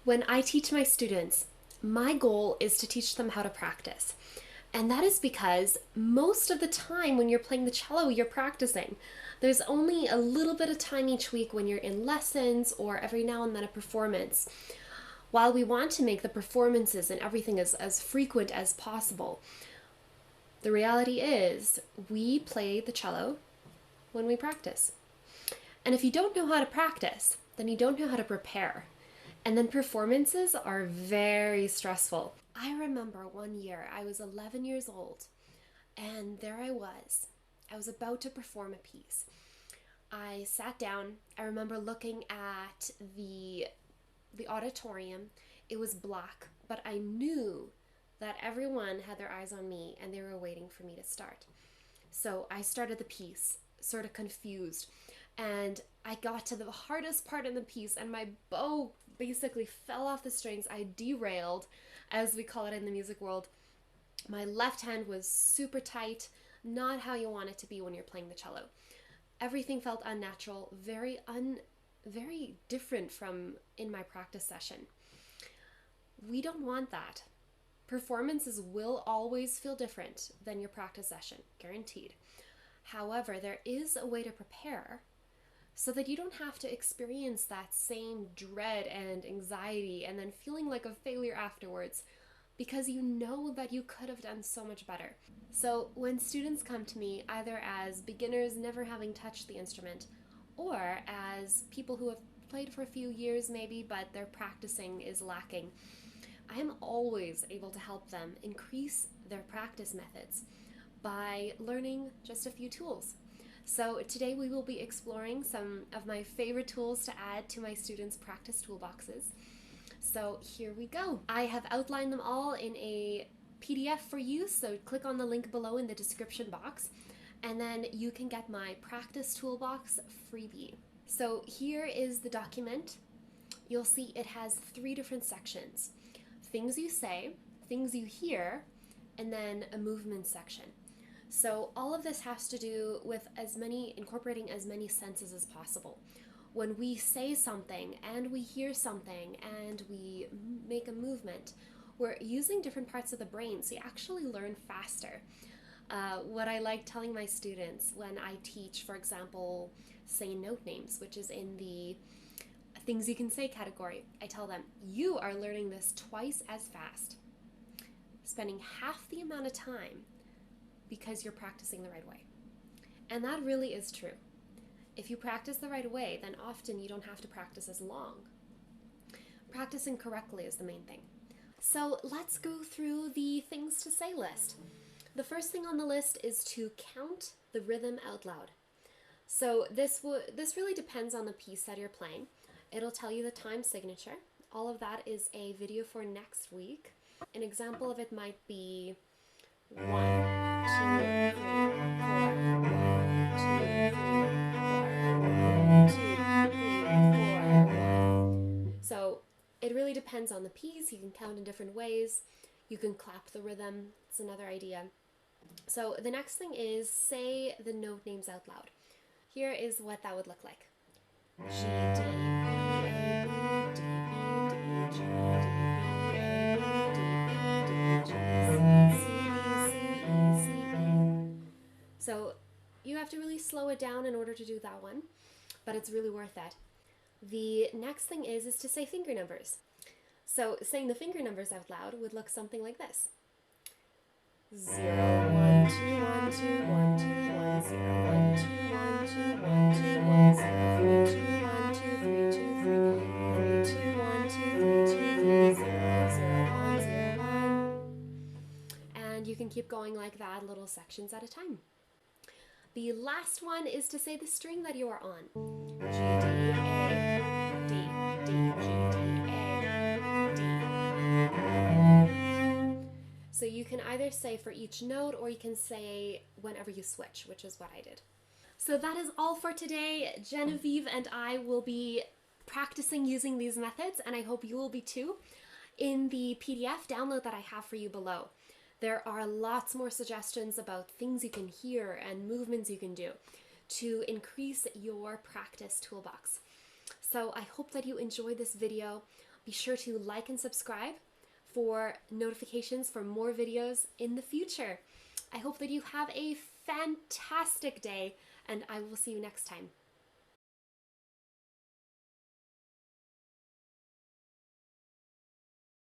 When I teach my students, my goal is to teach them how to practice. And that is because most of the time when you're playing the cello, you're practicing. There's only a little bit of time each week when you're in lessons or every now and then a performance. While we want to make the performances and everything as frequent as possible, the reality is we play the cello when we practice. And if you don't know how to practice, then you don't know how to prepare. And then performances are very stressful. I remember one year I was 11 years old and there I was. I was about to perform a piece. I sat down. I remember looking at the auditorium. It was black, but I knew that everyone had their eyes on me and they were waiting for me to start. So I started the piece, sort of confused, and I got to the hardest part in the piece and my bow basically fell off the strings. I derailed, as we call it in the music world. My left hand was super tight, not how you want it to be when you're playing the cello. Everything felt unnatural, very different from in my practice session. We don't want that. Performances will always feel different than your practice session, guaranteed. However, there is a way to prepare so that you don't have to experience that same dread and anxiety and then feeling like a failure afterwards, because you know that you could have done so much better. So when students come to me, either as beginners never having touched the instrument, or as people who have played for a few years maybe, but their practicing is lacking, I am always able to help them increase their practice methods by learning just a few tools. So today we will be exploring some of my favorite tools to add to my students' practice toolboxes. So here we go. I have outlined them all in a PDF for you, so click on the link below in the description box, and then you can get my practice toolbox freebie. So here is the document. You'll see it has 3 different sections: things you say, things you hear, and then a movement section. So all of this has to do with incorporating as many senses as possible. When we say something and we hear something and we make a movement, we're using different parts of the brain, so you actually learn faster. What I like telling my students when I teach, for example, say note names, which is in the things you can say category, I tell them, you are learning this twice as fast, spending half the amount of time, because you're practicing the right way. And that really is true. If you practice the right way, then often you don't have to practice as long. Practicing correctly is the main thing. So let's go through the things to say list. The first thing on the list is to count the rhythm out loud. So this really depends on the piece that you're playing. It'll tell you the time signature. All of that is a video for next week. An example of it might be 1, 2, 3, 4, 1, 2, 3, 4, 1, 2, 3, 4, 1. So it really depends on the piece. You can count in different ways. You can clap the rhythm. It's another idea. So the next thing is say the note names out loud. Here is what that would look like. G, D, E, A, B, D, B, D, G, D, B, A, B, D, B, D, G, C, C, E, C, E. So you have to really slow it down in order to do that one, but it's really worth it. The next thing is to say finger numbers. So saying the finger numbers out loud would look something like this. 0, 1, 2, 1, 2, 1, 2, 1, 0, 1, 2, 1, 2, 1, 2, 1, 0, 3, 2, 1, 2, 3, 2, 3, 3, 2, 1, 2, 3, 2, 3, 0, 0, 1, 0, 1. And you can keep going like that, little sections at a time. The last one is to say the string that you are on. G, D, A, D, D, G, D, A, D. So you can either say for each note or you can say whenever you switch, which is what I did. So that is all for today. Genevieve and I will be practicing using these methods, and I hope you will be too, in the PDF download that I have for you below. There are lots more suggestions about things you can hear and movements you can do to increase your practice toolbox. So I hope that you enjoyed this video. Be sure to like and subscribe for notifications for more videos in the future. I hope that you have a fantastic day, and I will see you next time.